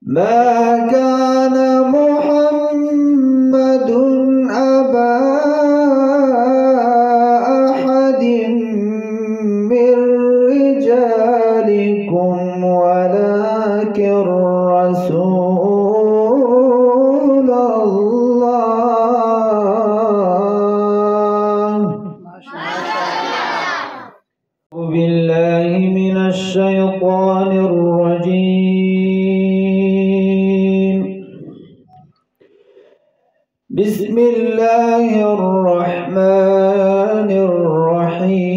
ما كان محمد أبا أحد من رجالكم ولكن رسول الله. أعوذ بالله من الشيطان الرجيم. بسم الله الرحمن الرحيم.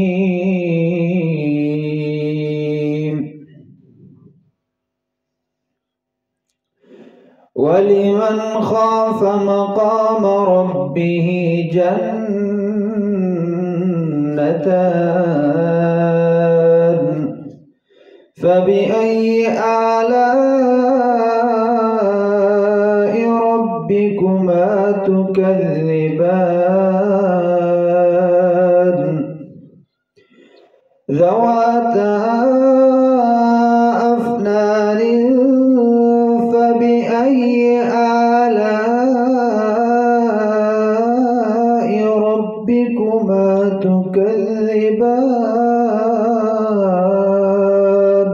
ولمن خاف مقام ربه جنتان فبأي آلاء ربكما تكذبان ذواتا أفنان فبأي آلاء ربكما تكذبان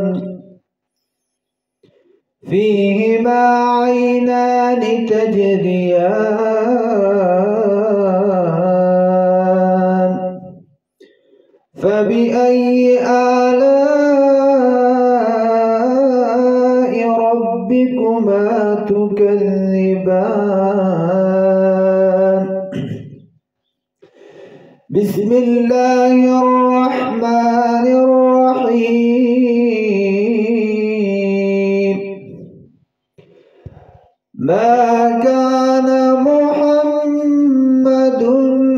فيهما عينان تجريان فبأي آلاء ربكما تكذبان بسم الله الرحمن الرحيم. ما كان محمد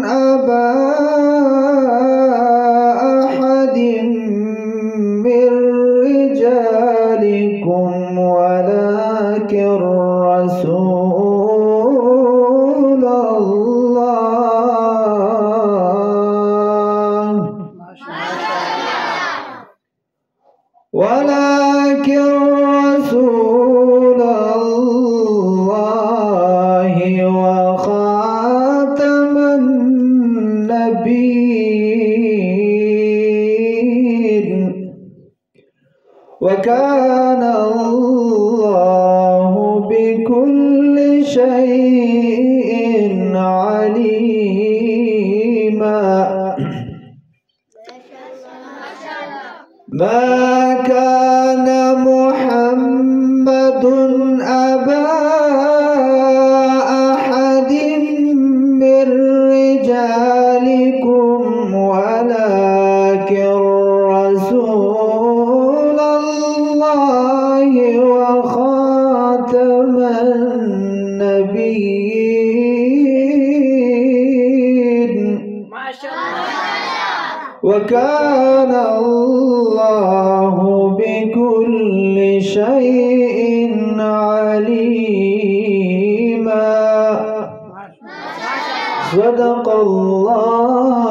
أبا أحد من رجالكم ولكن رسول الله. ولكن رسول الله وخاتم النبيين وكان الله بكل شيء عليما. ما كان محمد أبا أحد من رجالكم ولكن رسول الله وخاتم النبيين وكان الله بكل شيء عليما. صدق الله